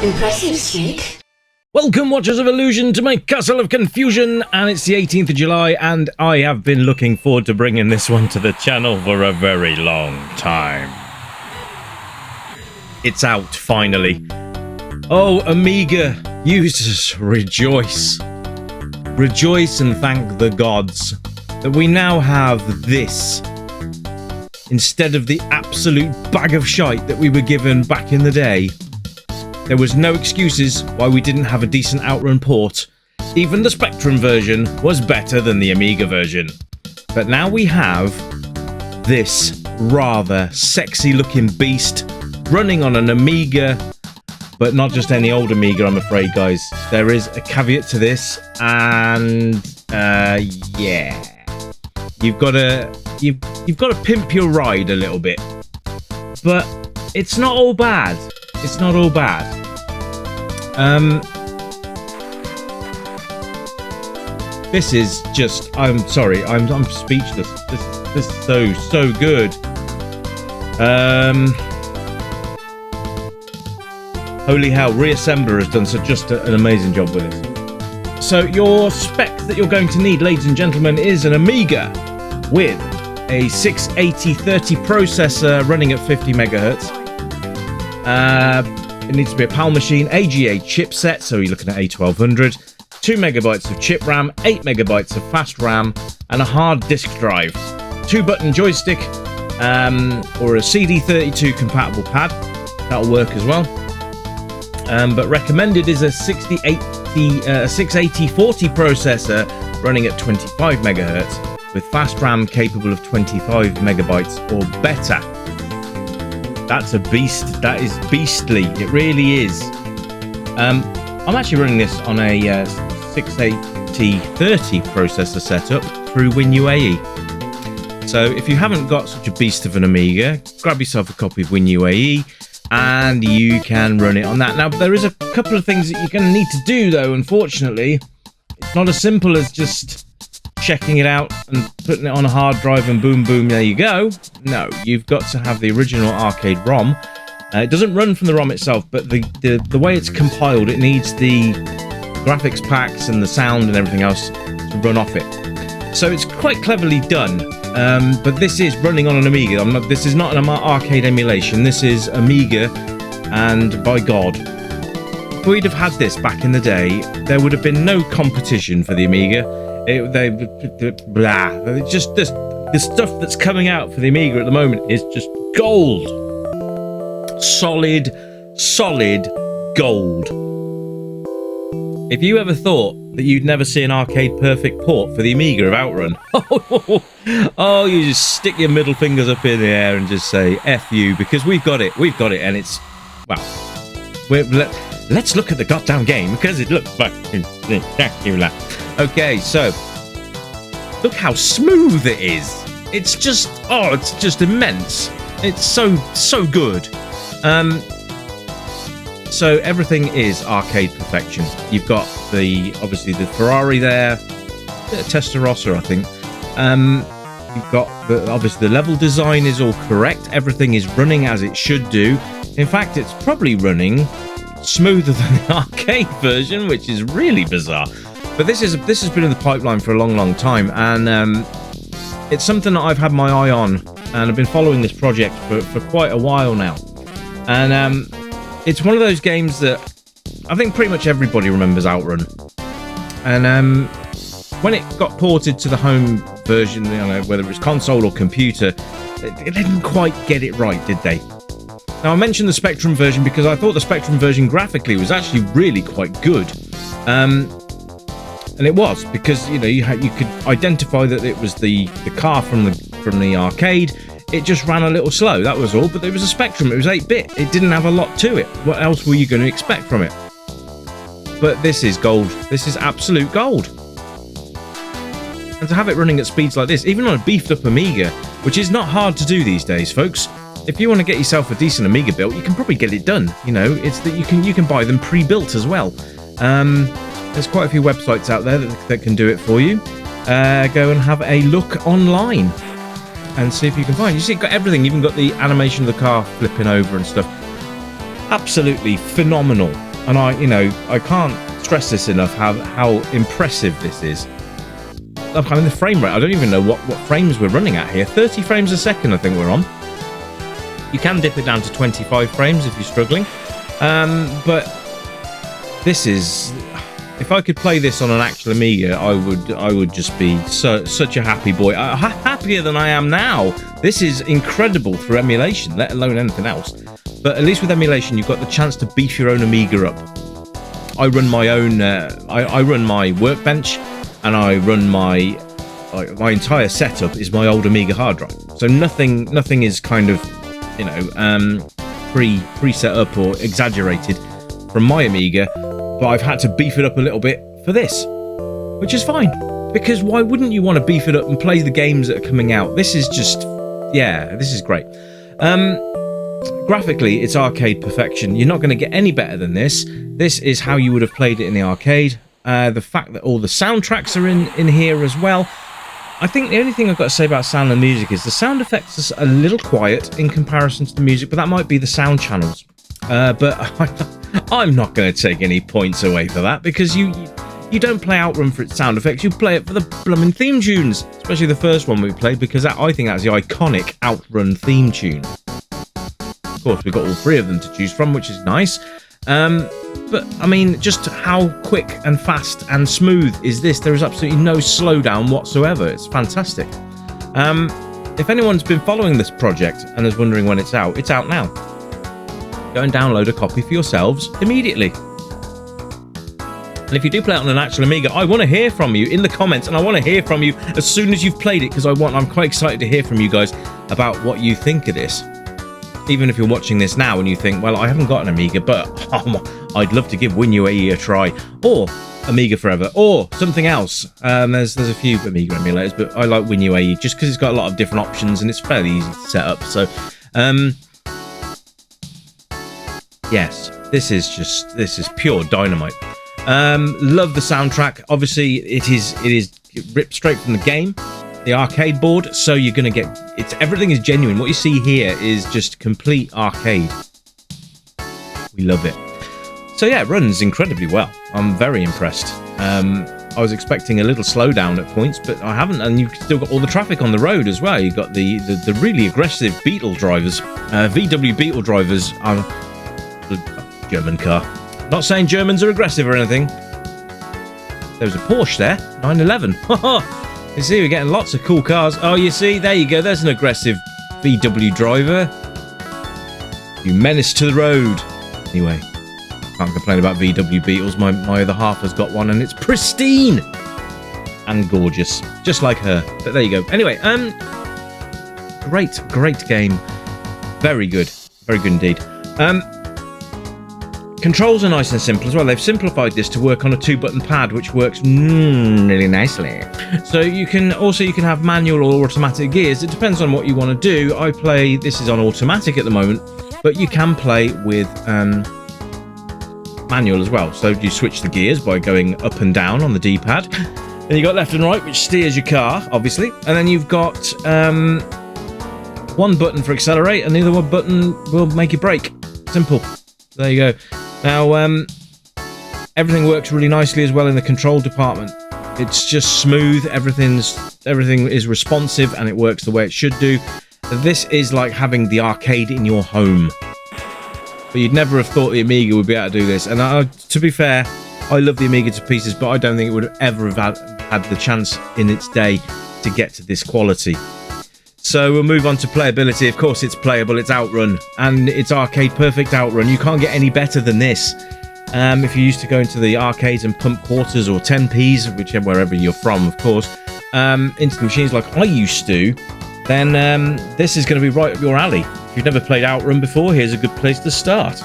Impressive, Snake. Welcome, Watchers of Illusion, to my Castle of Confusion, and it's the 18th of July, and I have been looking forward to bringing this one to the channel for a very long time. It's out, finally. Oh, Amiga users, rejoice. Rejoice and thank the gods that we now have this, instead of the absolute bag of shite that we were given back in the day. There was no excuses why we didn't have a decent OutRun port. Even the Spectrum version was better than the Amiga version. But now we have this rather sexy looking beast running on an Amiga, but not just any old Amiga, I'm afraid, guys. There is a caveat to this, and yeah, you've got to pimp your ride a little bit, but it's not all bad. It's not all bad. This is just, I'm sorry, I'm speechless. This is so good. Holy hell, Reassembler has done just an amazing job with this. So your spec that you're going to need, ladies and gentlemen, is an Amiga with a 68030 processor running at 50 megahertz. It needs to be a PAL machine, AGA chipset, so you're looking at A1200, 2 megabytes of chip RAM, 8 megabytes of fast RAM, and a hard disk drive. 2-button joystick, or a CD32 compatible pad. That'll work as well. But recommended is a 68040 processor running at 25 megahertz with fast RAM capable of 25 megabytes or better. That's a beast. That is beastly. It really is. I'm actually running this on a 68030 processor setup through WinUAE. So if you haven't got such a beast of an Amiga, grab yourself a copy of WinUAE and you can run it on that. Now, there is a couple of things that you're going to need to do, though, unfortunately. It's not as simple as just checking it out and putting it on a hard drive and boom, boom, there you go. No, you've got to have the original arcade ROM. It doesn't run from the ROM itself, but the way it's compiled, it needs the graphics packs and the sound and everything else to run off it. So it's quite cleverly done, but this is running on an Amiga. This is not an arcade emulation. This is Amiga, and by God, if we'd have had this back in the day, there would have been no competition for the Amiga. It's just the stuff that's coming out for the Amiga at the moment is just gold. Solid gold. If you ever thought that you'd never see an arcade perfect port for the Amiga of OutRun, oh, you just stick your middle fingers up in the air and just say F you, because we've got it, and it's, well, let's look at the goddamn game, because it looks fucking spectacular. Okay, so look how smooth it is. It's just immense. It's so good. So everything is arcade perfection. You've got obviously the Ferrari there, Testarossa, I think. You've got obviously the level design is all correct. Everything is running as it should do. In fact, it's probably running smoother than the arcade version, which is really bizarre. But this has been in the pipeline for a long time, and it's something that I've had my eye on, and I've been following this project for quite a while now. And it's one of those games that I think pretty much everybody remembers OutRun. And when it got ported to the home version, you know, whether it was console or computer, it didn't quite get it right, did they? Now, I mentioned the Spectrum version because I thought the Spectrum version graphically was actually really quite good. And it was, because you could identify that it was the car from the arcade. It just ran a little slow, that was all. But there was a Spectrum, it was 8-bit. It didn't have a lot to it. What else were you going to expect from it? But this is gold. This is absolute gold. And to have it running at speeds like this, even on a beefed up Amiga, which is not hard to do these days, folks. If you want to get yourself a decent Amiga built, you can probably get it done. You know, it's that you can buy them pre-built as well. There's quite a few websites out there that can do it for you. Go and have a look online and see if you can find. You see, you've got everything. You've even got the animation of the car flipping over and stuff. Absolutely phenomenal. And I can't stress this enough how impressive this is. I mean, the frame rate, I don't even know what frames we're running at here. 30 frames a second, I think we're on. You can dip it down to 25 frames if you're struggling. But this is... If I could play this on an actual Amiga, I would just be such a happy boy. Happier than I am now. This is incredible through emulation, let alone anything else. But at least with emulation, you've got the chance to beef your own Amiga up. I run my own... I run my workbench, and I run my entire setup is my old Amiga hard drive. So nothing is kind of, pre-set up or exaggerated from my Amiga, but I've had to beef it up a little bit for this, which is fine, because why wouldn't you want to beef it up and play the games that are coming out? This is just, this is great. Graphically, it's arcade perfection. You're not going to get any better than this. This is how you would have played it in the arcade. The fact that all the soundtracks are in here as well. I think the only thing I've got to say about sound and music is the sound effects are a little quiet in comparison to the music, but that might be the sound channels. But I'm not going to take any points away for that, because you don't play OutRun for its sound effects, you play it for the blooming theme tunes, especially the first one we played, because I think that's the iconic OutRun theme tune. Of course, we've got all three of them to choose from, which is nice. But, I mean, just how quick and fast and smooth is this? There is absolutely no slowdown whatsoever. It's fantastic. If anyone's been following this project and is wondering when it's out now. Go and download a copy for yourselves immediately. And if you do play it on an actual Amiga, I want to hear from you in the comments, and I want to hear from you as soon as you've played it, because I'm quite excited to hear from you guys about what you think of this. Even if you're watching this now and you think, well, I haven't got an Amiga, but I'd love to give WinUAE a try, or Amiga Forever, or something else. There's a few Amiga emulators, but I like WinUAE just because it's got a lot of different options and it's fairly easy to set up. So, yes, this is pure dynamite. Love the soundtrack. Obviously, it is ripped straight from the game, the arcade board. So you're gonna get everything is genuine. What you see here is just complete arcade. We love it. So yeah, it runs incredibly well. I'm very impressed. I was expecting a little slowdown at points, but I haven't. And you've still got all the traffic on the road as well. You've got the really aggressive Beetle drivers. VW Beetle drivers are the German car. Not saying Germans are aggressive or anything. There was a Porsche there, 911. You see, we're getting lots of cool cars. Oh, you see, there you go. There's an aggressive VW driver. You menace to the road. Anyway, can't complain about VW Beetles. My other half has got one, and it's pristine and gorgeous, just like her. But there you go. Anyway, great game. Very good indeed. Controls are nice and simple as well. They've simplified this to work on a 2-button pad, which works really nicely. So you can have manual or automatic gears. It depends on what you want to do. This is on automatic at the moment, but you can play with manual as well. So you switch the gears by going up and down on the D-pad. Then you got left and right, which steers your car, obviously. And then you've got one button for accelerate, and the other one button will make you brake. Simple. There you go. Now, everything works really nicely as well in the control department. It's just smooth. Everything is responsive, and it works the way it should do. This is like having the arcade in your home. But you'd never have thought the Amiga would be able to do this. And to be fair, I love the Amiga to pieces, but I don't think it would ever have had the chance in its day to get to this quality. So we'll move on to playability. Of course, it's playable. It's OutRun, and it's arcade perfect OutRun. You can't get any better than this. If you used to go into the arcades and pump quarters or 10p's, wherever you're from, of course, into the machines like I used to, then this is going to be right up your alley. If you've never played OutRun before, here's a good place to start.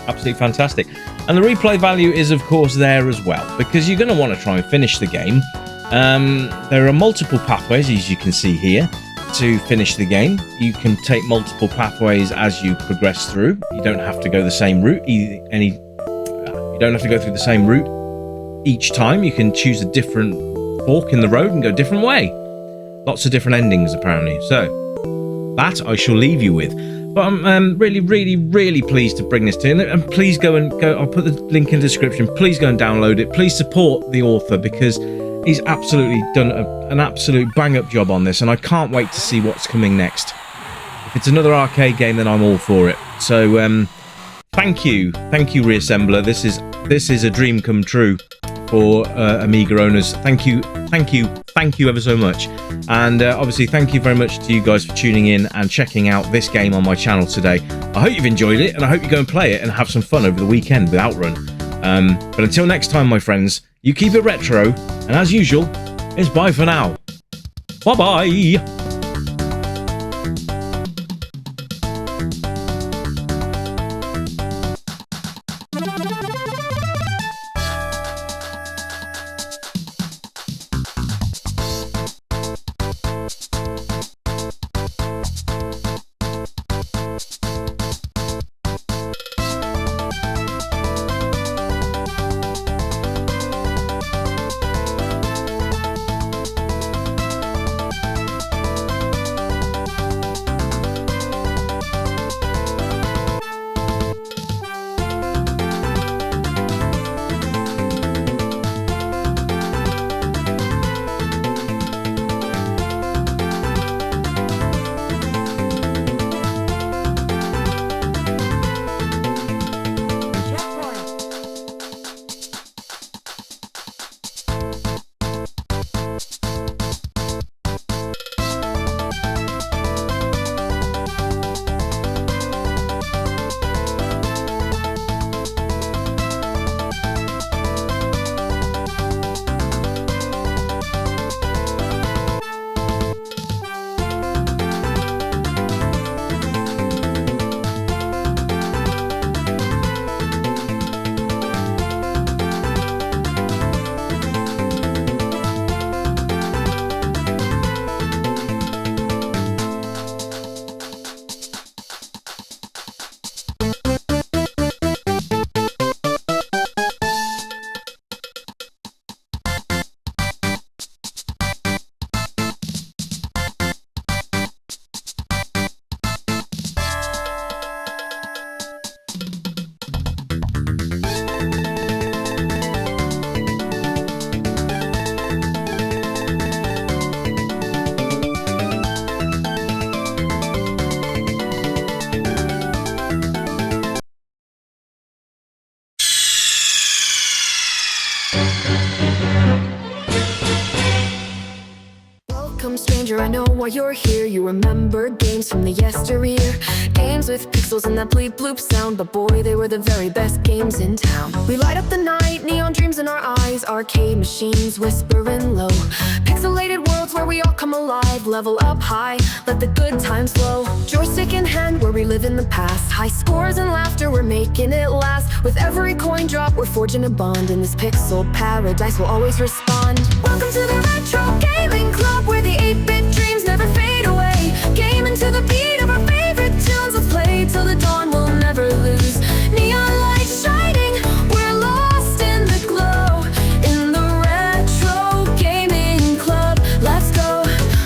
Absolutely fantastic. And the replay value is, of course, there as well, because you're going to want to try and finish the game. There are multiple pathways, as you can see here, to finish the game. You can take multiple pathways as you progress through. You don't have to go the same route. You don't have to go through the same route each time. You can choose a different fork in the road and go a different way. Lots of different endings, apparently. So that I shall leave you with. But I'm really pleased to bring this to you. And please go. I'll put the link in the description. Please go and download it. Please support the author, because he's absolutely done an absolute bang-up job on this, and I can't wait to see what's coming next. If it's another arcade game, then I'm all for it. So thank you, Reassembler. This is a dream come true for Amiga owners. Thank you ever so much. And obviously thank you very much to you guys for tuning in and checking out this game on my channel today. I hope you've enjoyed it, and I hope you go and play it and have some fun over the weekend with OutRun. But until next time, my friends, you keep it retro, and as usual, it's bye for now. Bye bye. Welcome, stranger, I know why you're here. You remember games from the yesteryear, games with pixels and that bleep bloop sound, but boy, they were the very best games in town. We light up the night, neon dreams in our eyes, arcade machines whispering low, pixelated worlds where we all come alive, level up high, let the good times flow. Joystick in hand, we're reliving the past, high scores and laughter, we're making it last. With every coin drop, we're forging a bond, in this pixel paradise we'll always respond. Welcome to the Retro Gaming Club, where the 8-bit dreams never fade away. Gaming to the beat of our favorite tunes, let's play till the dawn, we'll never lose. Neon lights shining, we're lost in the glow, in the Retro Gaming Club. Let's go,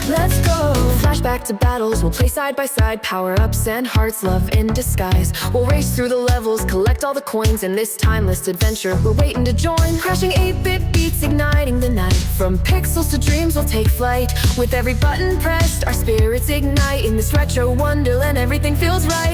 let's go. Flashback to battles, we'll play side by side, power-ups and hearts, love in disguise. We'll race through the levels, collect all the coins, in this timeless adventure we're waiting to join. Crashing 8-bit beats, igniting the night, from pixels to dreams we'll take flight. With every button pressed, our spirits ignite, in this retro wonderland everything feels right.